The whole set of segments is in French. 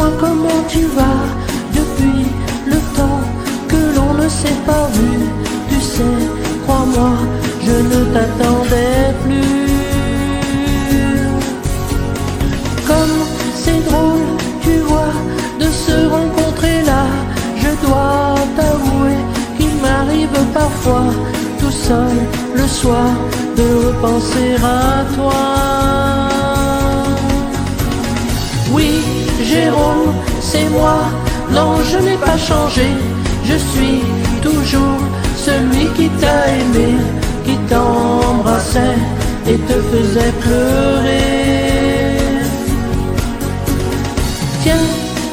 dis-moi comment tu vas depuis le temps que l'on ne s'est pas vu. Tu sais, crois-moi, je ne t'attendais plus. Comme c'est drôle, tu vois, de se rencontrer là. Je dois t'avouer qu'il m'arrive parfois, tout seul le soir, de repenser à toi. Oui, Jérôme, c'est moi. Non, je n'ai pas changé. Je suis toujours celui qui t'a aimé, qui t'embrassait et te faisait pleurer. Tiens,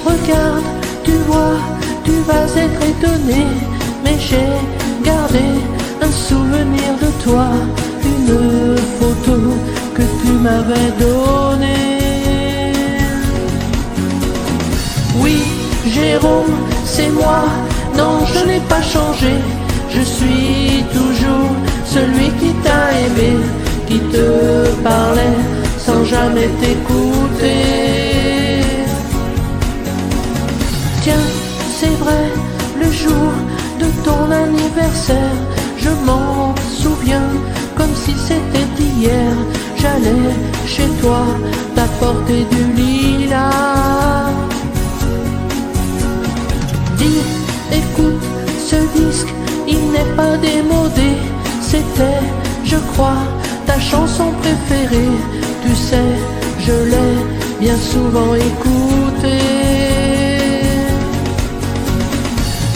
regarde, tu vois, tu vas être étonné, mais j'ai gardé un souvenir de toi, une photo que tu m'avais donnée. Oui, Jérôme, c'est moi. Non, je n'ai pas changé. Je suis toujours celui qui t'a aimé, qui te parlait sans jamais t'écouter. Tiens, c'est vrai, le jour de ton anniversaire, je m'en souviens comme si c'était hier. J'allais chez toi t'apporter du lilas. Dis, écoute, ce disque, il n'est pas démodé. C'était, je crois, ta chanson préférée. Tu sais, je l'ai bien souvent écoutée.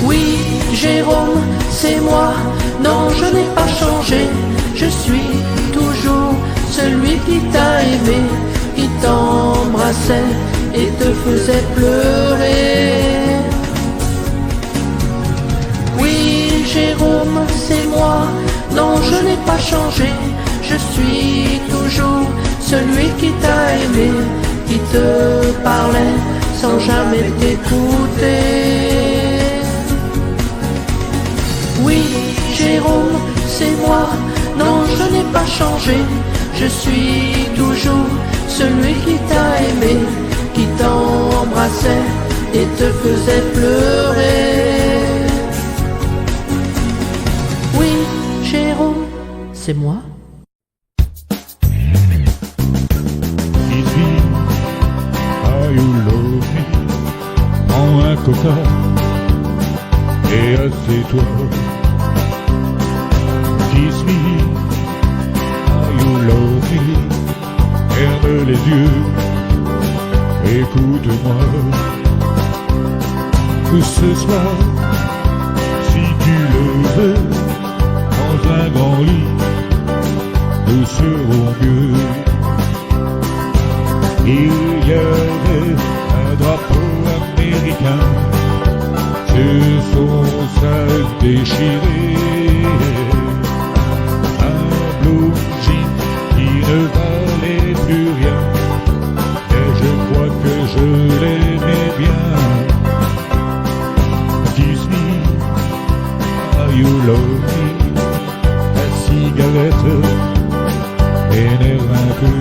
Oui, Jérôme, c'est moi. Non, je n'ai pas changé. Je suis toujours celui qui t'a aimé, qui t'embrassait et te faisait pleurer. Oui, Jérôme, c'est moi. Non, je n'ai pas changé. Je suis toujours celui qui t'a aimé, qui te parlait sans jamais t'écouter. Oui, Jérôme, c'est moi. Non, je n'ai pas changé. Je suis toujours celui qui t'a aimé, qui t'embrassait et te faisait pleurer. Oui, Jérôme, c'est moi. Ici, Ayoulomi, prends un coca et assieds-toi. Kiss me, Ayoulomi, ferme les yeux, écoute-moi. Que ce soit, si tu le veux, dans un grand lit, nous serons mieux. Il y avait un drapeau américain sur son sac déchiré, un blue jean qui ne valait plus rien, et je crois que je l'aimais bien. Kiss me, you love me, la cigarette énerve un peu.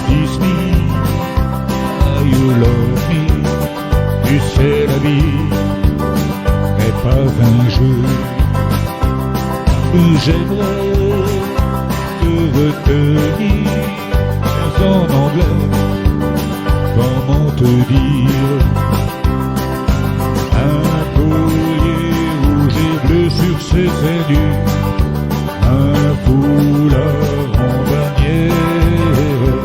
Kiss me, you love me, tu sais la vie n'est pas un jeu. J'aimerais te retenir en anglais, comment te dire, un collier rouge et bleu sur ses ailes, un foulard en bannière.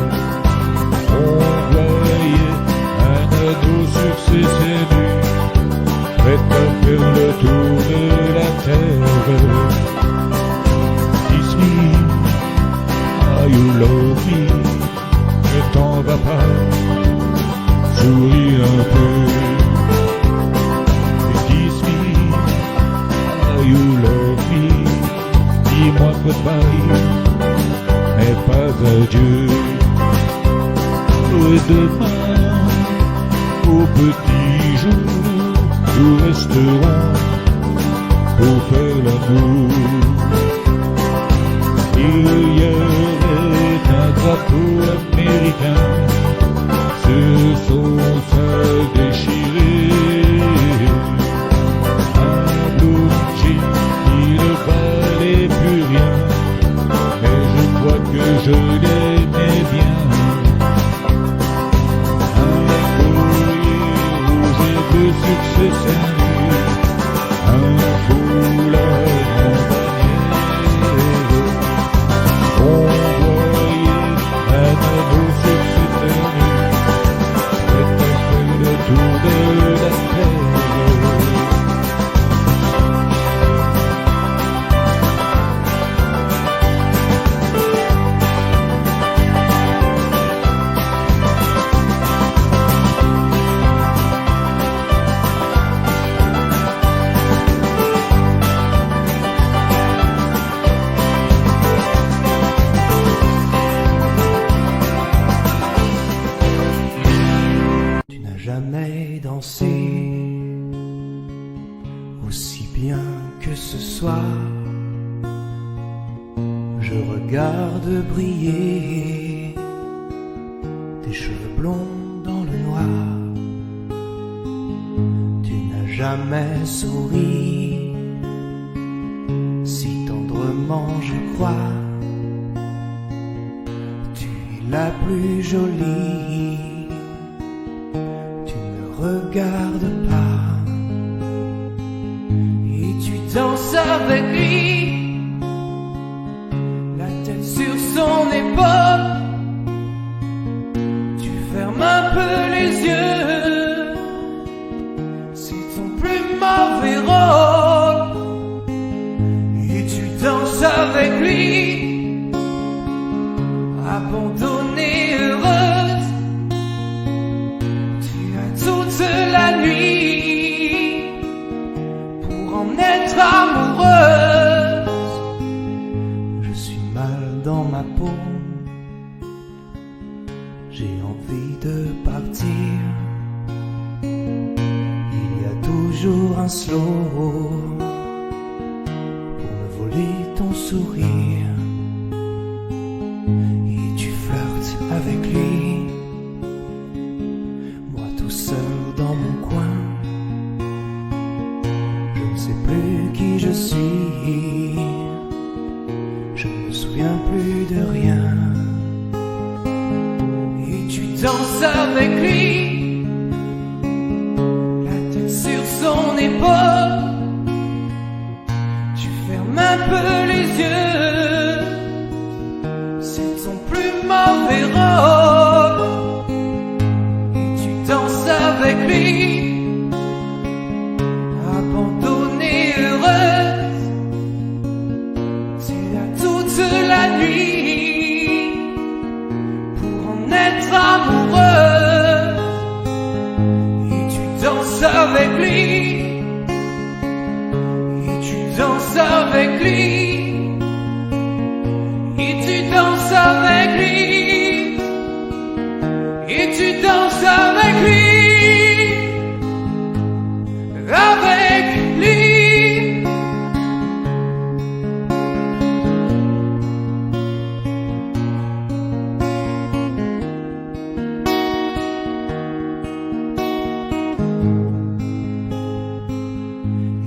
On voyait un ado sur ses ailes, prêt à faire le tour de la terre. Kiss me, you love me, ne t'en va pas, souris un peu. Kiss me, you love me, dis-moi goodbye, mais pas adieu. Et demain, au petit jour, nous resterons pour faire l'amour. Il y avait un drapeau américain se sont seuls déchirés. Un blue jean qui ne valait plus rien, mais je crois que je l'aimais bien. Un collier rouge et bleu sur ses seins nus, un foulard en bannière. On voyait un anneau sur ses seins nus, c'était fait le tour de la terre. Tu n'as jamais dansé aussi bien que ce soir. Je regarde briller tes cheveux blonds dans le noir. Tu n'as jamais souri si tendrement, je crois. Tu es la plus jolie. Regarde pas et tu danses avec lui, la tête sur son épaule. Tu fermes un peu les yeux, c'est ton plus mauvais rôle. Et tu danses avec lui, abandonnée, heureuse. Toute la nuit pour en être amoureuse. Je suis mal dans ma peau, j'ai envie de partir. Il y a toujours un slow pour me voler ton sourire. Et tu flirtes avec lui, seul dans mon coin. Je ne sais plus qui je suis, je ne me souviens plus de rien. Et tu danses avec lui, la tête sur son épaule. Tu fermes un peu les yeux, c'est ton plus mauvais rôle. Avec lui, abandonnée, heureuse. Tu as toute la nuit pour en être amoureuse. Et tu danses avec lui, et tu danses avec lui, et tu danses avec lui, et tu danses avec lui. Avec lui,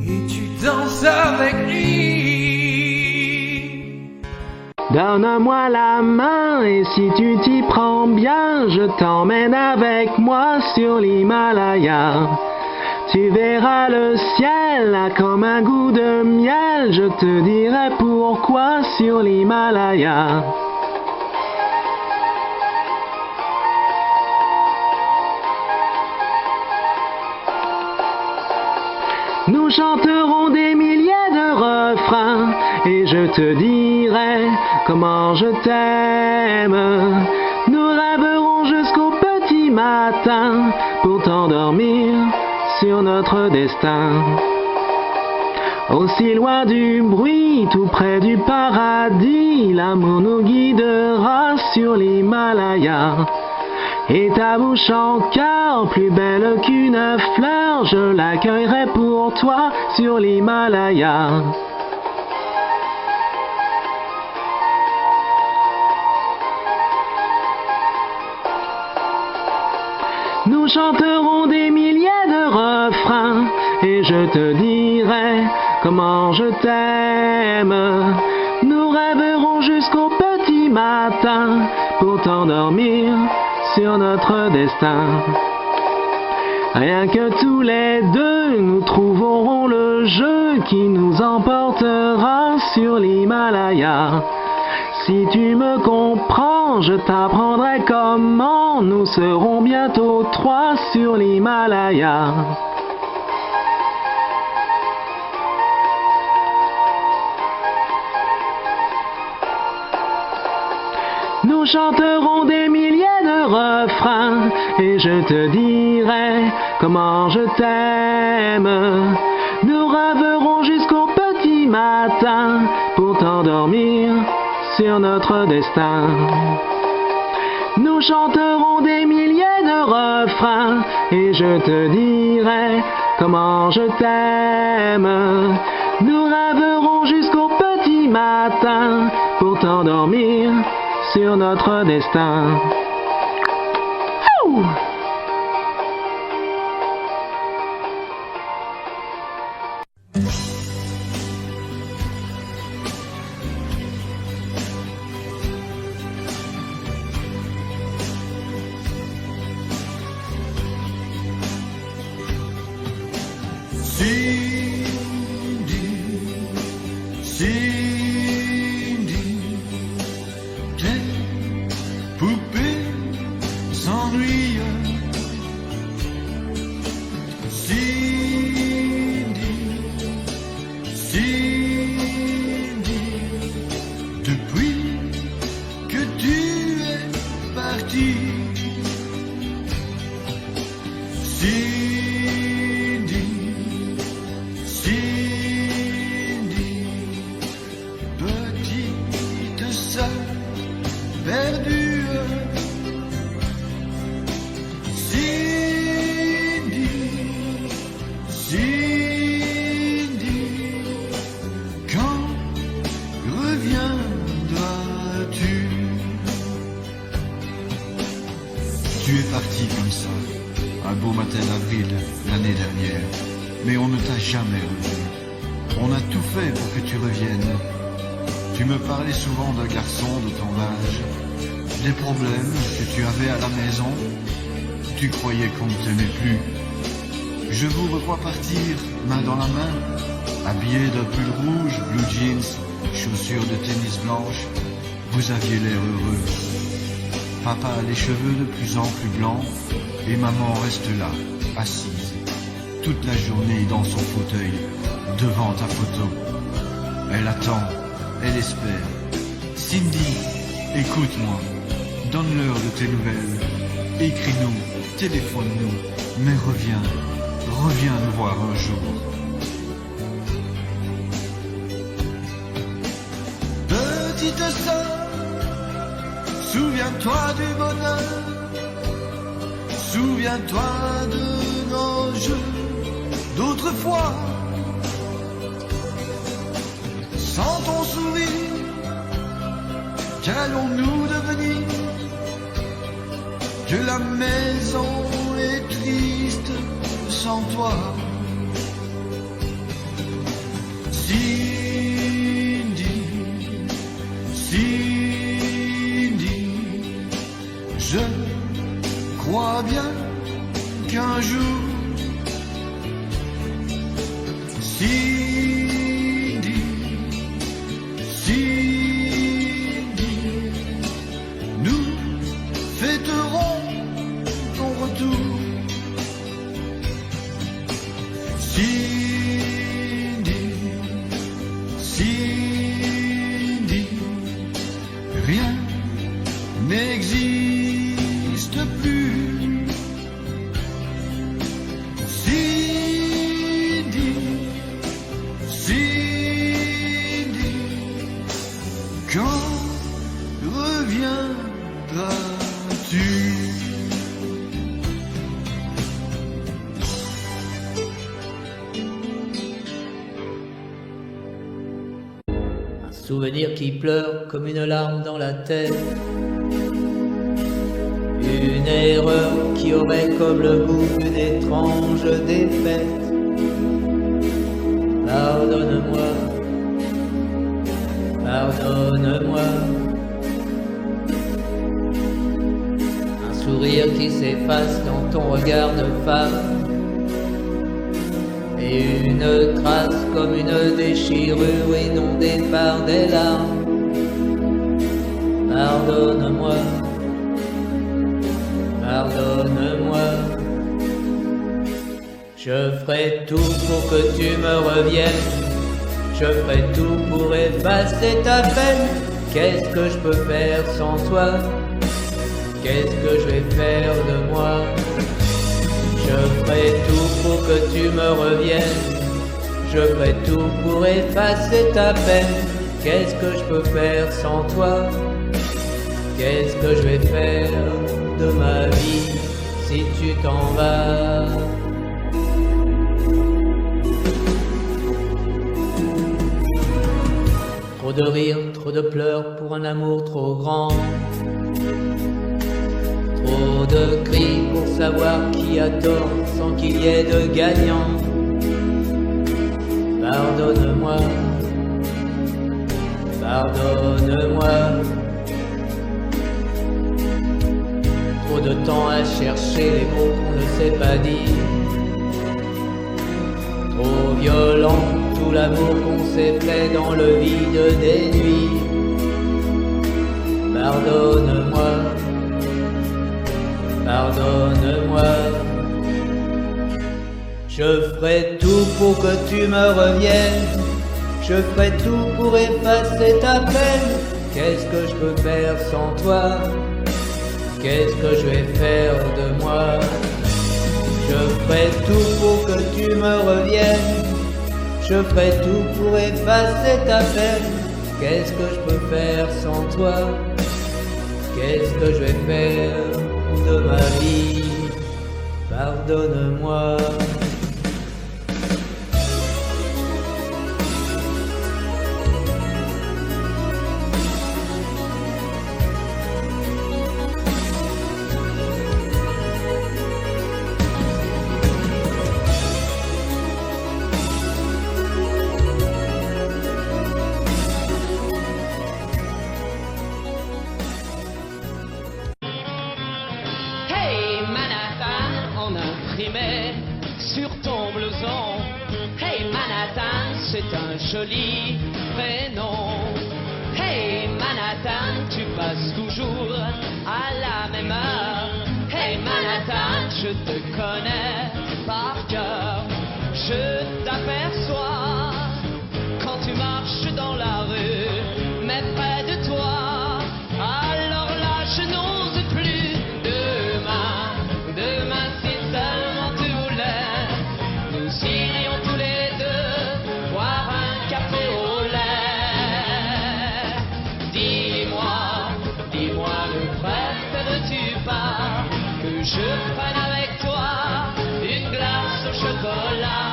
et tu danses avec lui. Donne-moi la main et si tu t'y prends bien, je t'emmène avec moi sur l'Himalaya. Tu verras le ciel là comme un goût de miel, je te dirai pourquoi sur l'Himalaya. Nous chanterons des milliers de refrains et je te dirai comment je t'aime. Nous rêverons jusqu'au petit matin pour t'endormir sur notre destin. Aussi loin du bruit, tout près du paradis, l'amour nous guidera sur l'Himalaya. Et ta bouche encore plus belle qu'une fleur, je l'accueillerai pour toi sur l'Himalaya. chanterons des milliers de refrains et je te dirai comment je t'aime. Nous rêverons jusqu'au petit matin pour t'endormir sur notre destin. Rien que tous les deux, nous trouverons le jeu qui nous emportera sur l'Himalaya. Si tu me comprends, je t'apprendrai comment nous serons bientôt trois sur l'Himalaya. Nous chanterons des milliers de refrains et je te dirai comment je t'aime. Nous rêverons jusqu'au petit matin pour t'endormir sur notre destin. Nous chanterons des milliers de refrains et je te dirai comment je t'aime. Nous rêverons jusqu'au petit matin pour t'endormir sur notre destin. Ouh! Tu es parti comme ça, un beau matin d'avril l'année dernière, mais on ne t'a jamais revu. On a tout fait pour que tu reviennes. Tu me parlais souvent d'un garçon de ton âge, des problèmes que tu avais à la maison. Tu croyais qu'on ne t'aimait plus. Je vous revois partir, main dans la main, habillé d'un pull rouge, blue jeans, chaussures de tennis blanches. Vous aviez l'air heureux. Papa a les cheveux de plus en plus blancs et maman reste là, assise, toute la journée dans son fauteuil, devant ta photo. Elle attend, elle espère. Cindy, écoute-moi, donne-leur de tes nouvelles, écris-nous, téléphone-nous, mais reviens nous voir un jour. Petite sœur, souviens-toi du bonheur, souviens-toi de nos jeux d'autrefois. Sans ton sourire, qu'allons-nous devenir? Que la maison est triste sans toi. Cindy, je crois bien qu'un jour, Cindy, nous fêterons ton retour. Cindy, rien n'existe plus. Cindy, quand reviendras-tu? Un souvenir qui pleure comme une larme dans la terre. Une erreur qui aurait comme le goût d'une étrange défaite. Pardonne-moi, pardonne-moi. Un sourire qui s'efface dans ton regard de femme. Et une trace comme une déchirure inondée par des larmes. Pardonne-moi, pardonne-moi. Je ferai tout pour que tu me reviennes. Je ferai tout pour effacer ta peine. Qu'est-ce que je peux faire sans toi? Qu'est-ce que je vais faire de moi? Je ferai tout pour que tu me reviennes. Je ferai tout pour effacer ta peine. Qu'est-ce que je peux faire sans toi? Qu'est-ce que je vais faire de ma vie si tu t'en vas? Trop de rires, trop de pleurs pour un amour trop grand. Trop de cris pour savoir qui a tort sans qu'il y ait de gagnant. Pardonne-moi, pardonne-moi. Trop de temps à chercher les mots qu'on ne sait pas dire. Trop violent tout l'amour qu'on s'est fait dans le vide des nuits. Pardonne-moi, pardonne-moi. Je ferai tout pour que tu me reviennes. Je ferai tout pour effacer ta peine. Qu'est-ce que je peux faire sans toi? Qu'est-ce que je vais faire de moi? Je ferai tout pour que tu me reviennes. Je ferai tout pour effacer ta peine. Qu'est-ce que je peux faire sans toi? Qu'est-ce que je vais faire de ma vie? Pardonne-moi. Sur ton blouson, hey Manhattan, c'est un joli prénom. Hey Manhattan, tu passes toujours à la même heure. Hey Manhattan, je te connais par cœur. Je t'aperçois quand tu marches dans la rue, mais près de toi. Alors là, je n'ose plus. Demain, si seulement tu voulais, nous irions tous les deux boire un café au lait. Dis-moi, ne préfères-tu pas que je prenne avec toi une glace au chocolat?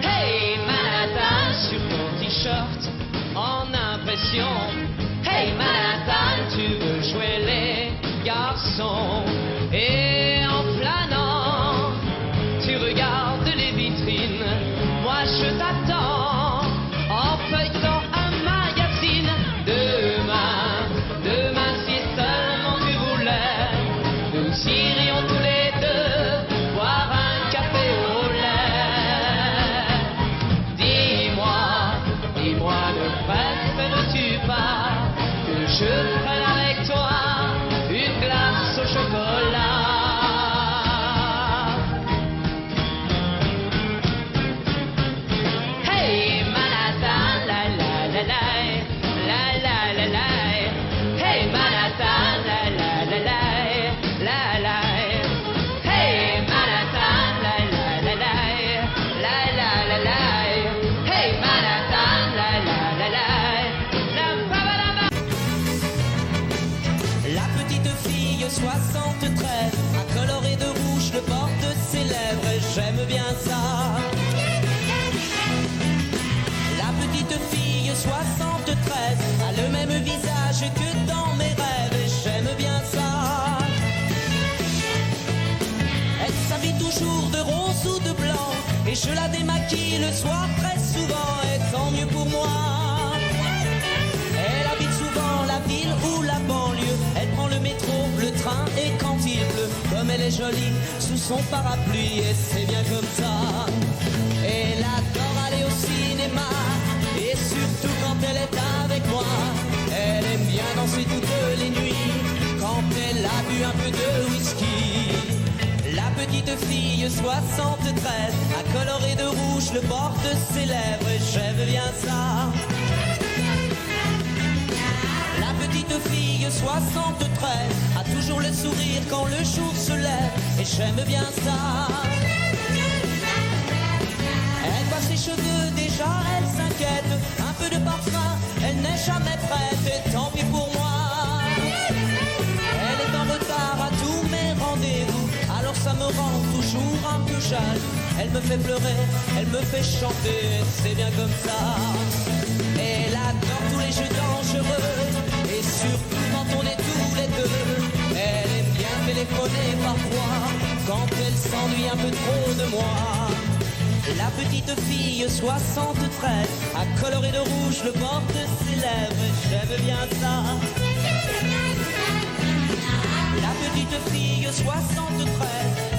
Hey Manhattan, sur ton t-shirt en impression. Hey Manhattan, tu veux jouer les garçons. Et en planant, tu regardes les vitrines. Moi je t'attends en feuilletant un magazine. Demain, si seulement tu voulais, nous irions tous les deux boire un café au lait. Dis-moi, ne préfères-tu pas que je prenne avec toi une glace au chocolat? Hey visage que dans mes rêves, et j'aime bien ça. Elle s'habille toujours de rose ou de blanc, et je la démaquille le soir très souvent, et tant mieux pour moi. Elle habite souvent la ville ou la banlieue, elle prend le métro, le train, et quand il pleut, comme elle est jolie sous son parapluie, et c'est bien comme ça. Elle adore aller au cinéma, et surtout quand elle est avec moi. Elle aime bien danser toutes les nuits, quand elle a bu un peu de whisky. La petite fille 73 a coloré de rouge le bord de ses lèvres, et j'aime bien ça. La petite fille 73 a toujours le sourire quand le jour se lève, et j'aime bien ça. Elle voit ses cheveux, déjà elle s'inquiète, un peu de parfum, elle n'est jamais prête, et tant pis pour moi. Elle est en retard à tous mes rendez-vous, alors ça me rend toujours un peu jaloux. Elle me fait pleurer, elle me fait chanter, c'est bien comme ça. Elle adore tous les jeux dangereux, et surtout quand on est tous les deux. Elle aime bien téléphoner parfois, quand elle s'ennuie un peu trop de moi. La petite fille 73 a coloré de rouge le bord de ses lèvres, j'aime bien ça. La petite fille 73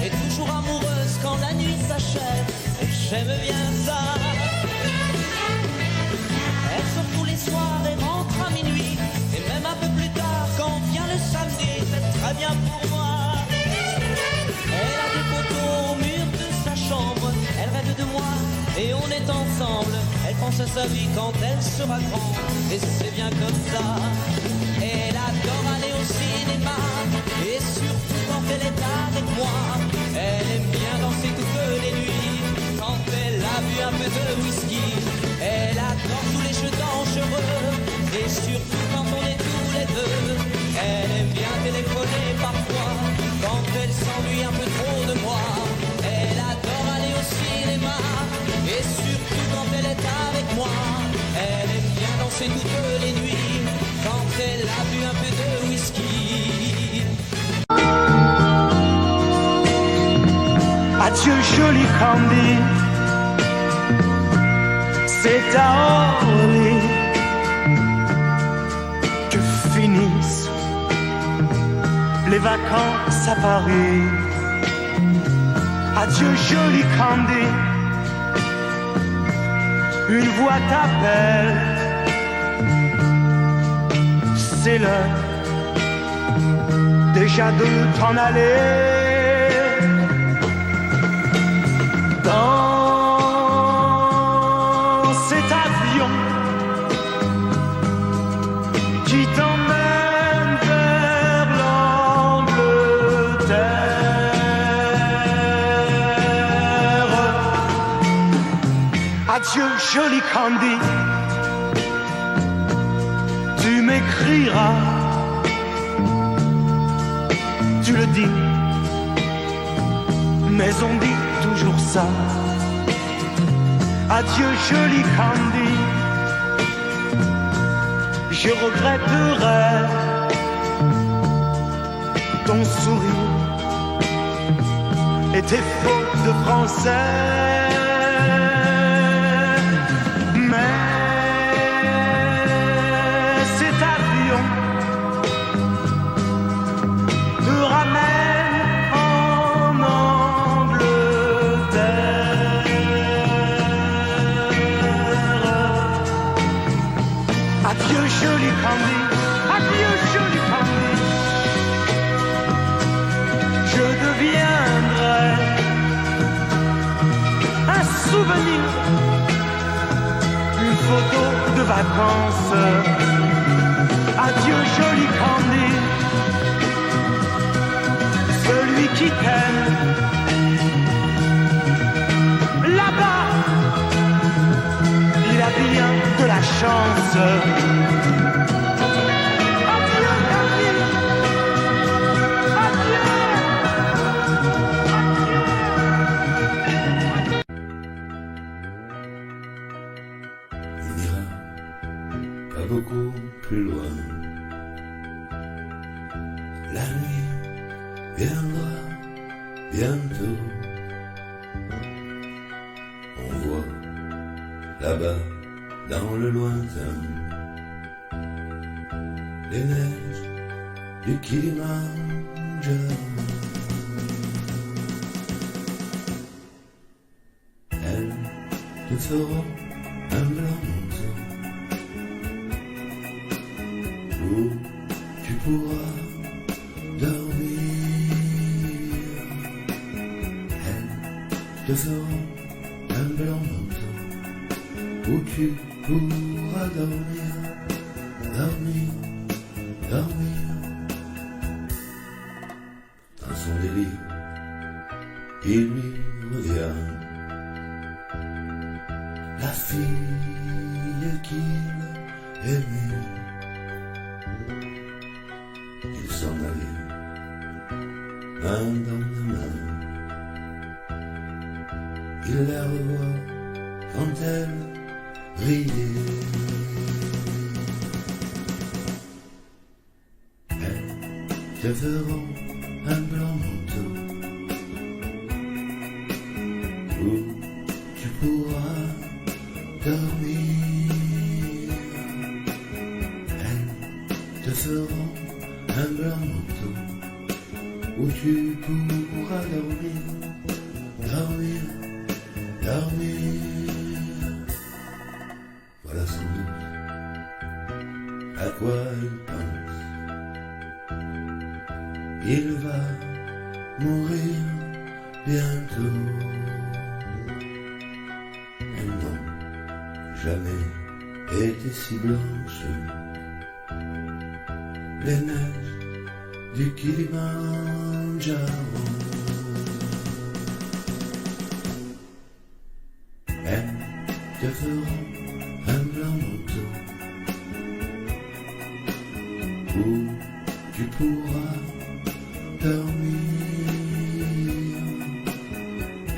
est toujours amoureuse quand la nuit s'achève, j'aime bien ça. Elle sort tous les soirs et rentre à minuit, et même un peu plus tard quand vient le samedi, c'est très bien pour moi. Elle a des photos au mur de sa chambre, elle rêve de moi et on est ensemble. Elle pense à sa vie quand elle sera grande, et c'est bien comme ça. Elle adore aller au cinéma, et surtout quand elle est avec moi. Elle aime bien danser toutes les nuits, quand elle a bu un peu de whisky. Elle adore tous les jeux dangereux, et surtout quand on est tous les deux. Elle aime bien téléphoner parfois, quand elle s'ennuie un peu trop de moi. Elle adore aller au cinéma, et surtout quand elle est avec moi. Elle aime bien danser toutes les nuits, quand elle a bu un peu de whisky. Adieu joli Candy, c'est à Orly que finissent les vacances à Paris. Adieu joli Candy, une voix t'appelle, c'est l'heure déjà de t'en aller. Dans cet avion qui t'emmène vers l'Angleterre. Adieu joli Candy, tu m'écriras, tu le dis, mais on dit toujours ça. Adieu joli Candy, je regretterai ton sourire et tes fautes de français. Mais cet avion te ramène en Angleterre. Adieu joli Candy, adieu joli Candy, je deviendrai un souvenir, une photo de vacances. Adieu joli Candy, celui qui t'aime là-bas, il a bien de la chance. Adieu Candy, adieu, Il n'ira pas beaucoup plus loin La nuit viendra bientôt. On voit là-bas dans le lointain les neiges du Kilimandjaro. Elles te feront un blanc manteau où tu pourras dormir. Elles te feront un blanc manteau où tu pourras dormir, dormir, dormir. Dans son délire, il lui revient la fille qu'il aimait. Il s'en allait, main dans la main. Il la revoit quand elle riait. Elles te feront un blanc manteau où tu pourras dormir. Elles te feront un blanc manteau où tu pourras dormir, dormir, dormir. Voilà sans doute à quoi il pense. Il va mourir bientôt. Elles n'ont jamais été si blanches, les neiges du Kilimandjaro. Elles te feront un blanc manteau où tu pourras dormir.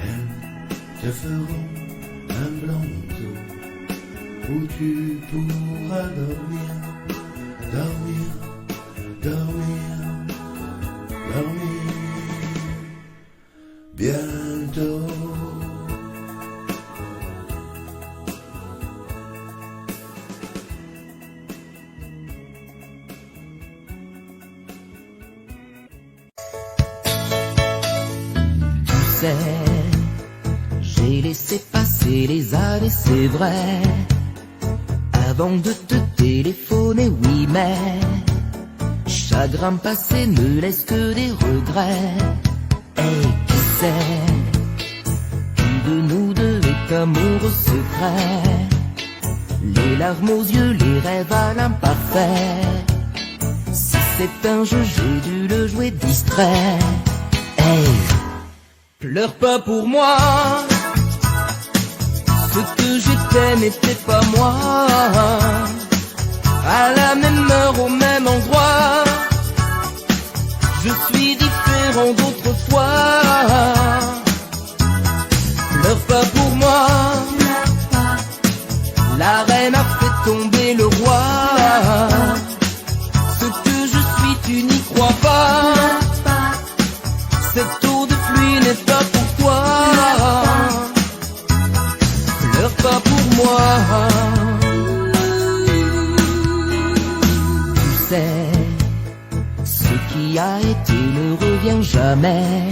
Elles te feront un blanc manteau où tu pourras dormir, dormir, dormir, dormir. Bientôt. J'ai laissé passer les années, c'est vrai, avant de te téléphoner, oui, mais chagrin passé ne laisse que des regrets. Et qui sait, qui de nous deux est amoureux secret, les larmes aux yeux, les rêves à l'imparfait. Si c'est un jeu, j'ai dû le jouer distrait. Hey, pleure pas pour moi, ce que j'étais n'était pas moi. À la même heure, au même endroit, je suis différent d'autrefois. Pleure pas pour moi, la reine a fait tomber le roi. Ce que je suis, tu n'y crois pas. Cette eau de pluie n'est pas pour toi. Pleure pas pour moi. Tu sais, ce qui a été ne revient jamais.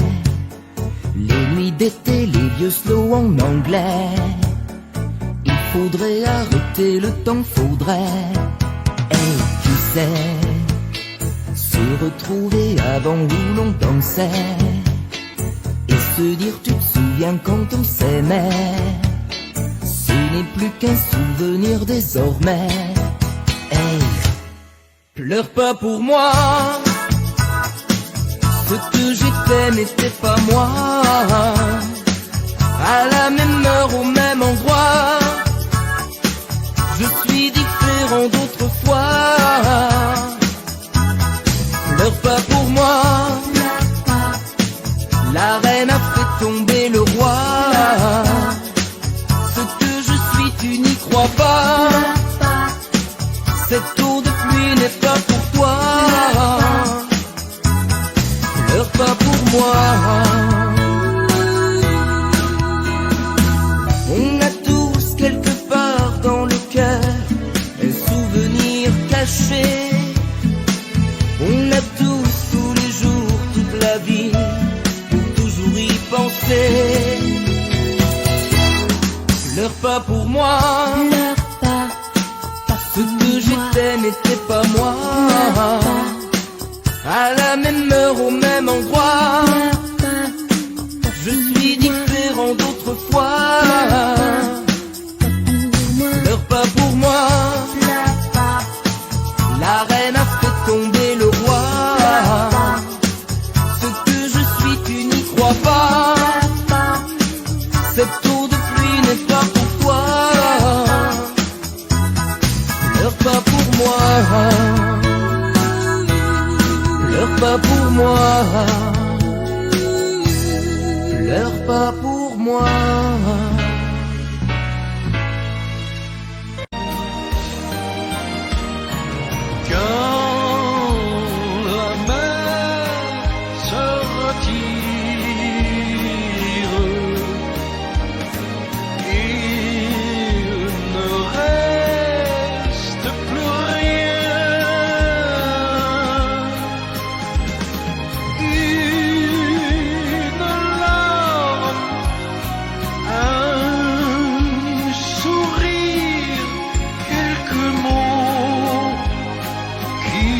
Les nuits d'été, les vieux slow en anglais. Il faudrait arrêter le temps, faudrait. Et tu sais, se retrouver avant où l'on dansait et se dire tu te souviens quand on s'aimait. Ce n'est plus qu'un souvenir désormais. Hey, pleure pas pour moi, ce que j'étais n'était pas moi. À la même heure, au même endroit, je suis différent d'autrefois. Pleure pas pour moi, la reine a fait tomber le roi. Ce que je suis, tu n'y crois pas. Cette eau de pluie n'est pas pour toi. Pleure pas pour moi. Pleure pas. Ce que j'étais n'était pas moi. À la même heure, au même endroit. Je suis différent d'autrefois. Pleure pas pour moi. La reine a fait tomber le roi. Ce que je suis, tu n'y crois pas. Cette eau de pluie n'est pas pour toi. Pleure pas pour moi. Pleure pas pour moi. Pleure pas pour moi. Quand la mer se retire, il ne reste plus rien. Une larme, un sourire, quelques mots qui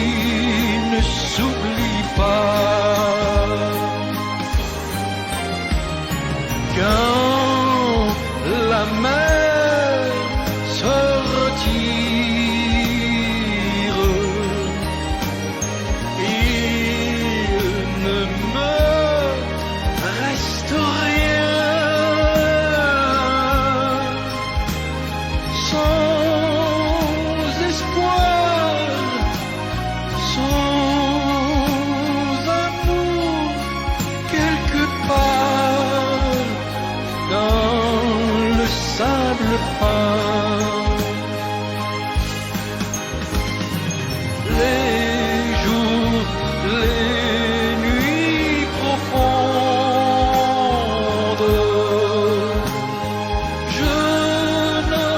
ne s'oublie pas. Quand la mer se retire, il ne me reste rien. Sans espoir, sans amour, quelque part dans le sable fin. Les jours, les nuits profondes, je ne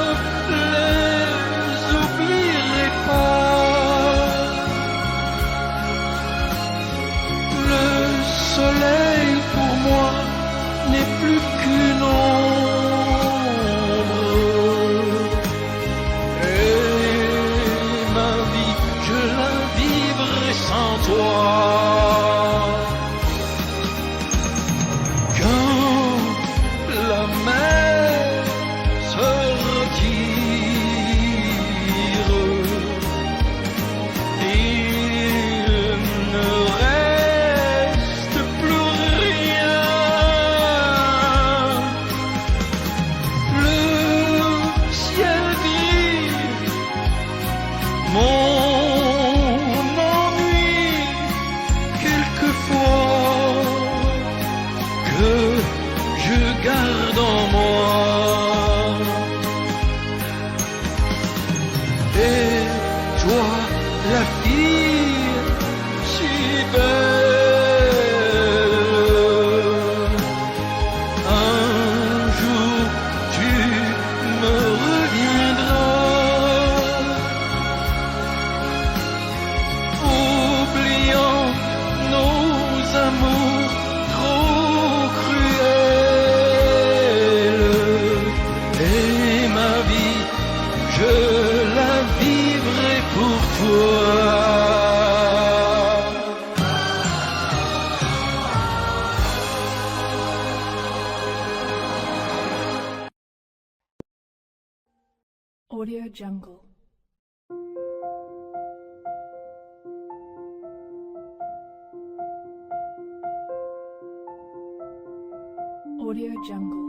les oublierai pas. Le soleil pour moi n'est plus qu'une ombre. Et ma vie, je la vivrai sans toi. Quand la mer se retire, il ne reste plus rien. Le ciel gris, mon ennui, quelquefois que je garde en moi. Et toi, la fille si belle, un jour tu me reviendras, oubliant nos amours trop cruels. Et ma vie, je la vivrai pour toi. Audio Jungle. Audio Jungle.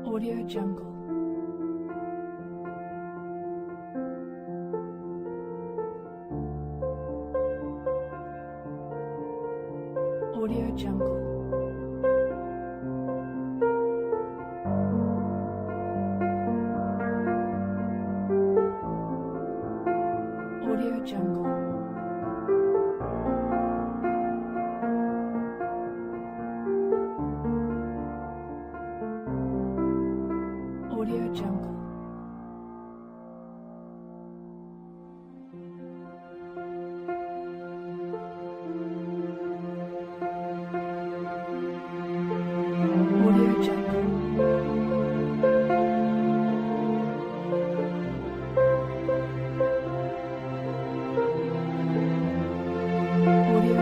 Audio Jungle. Audio Jungle. Audio Jungle. Audio Jungle.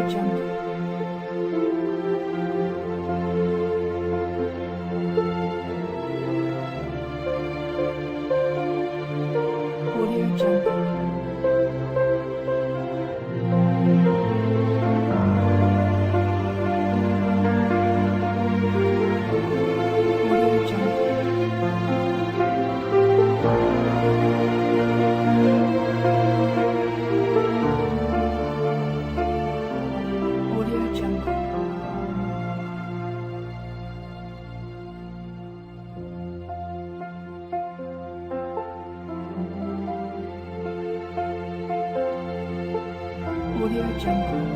Jungle. Audio Jungle. Audio Jungle. Audio Jungle. Audio Jungle.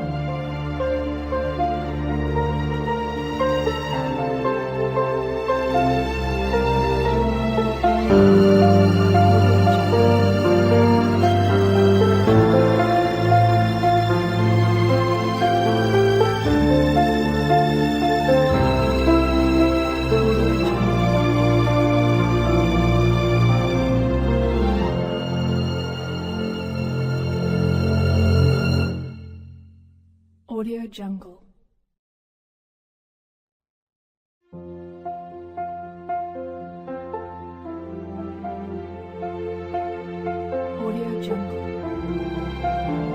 Audio Jungle. Audio Jungle.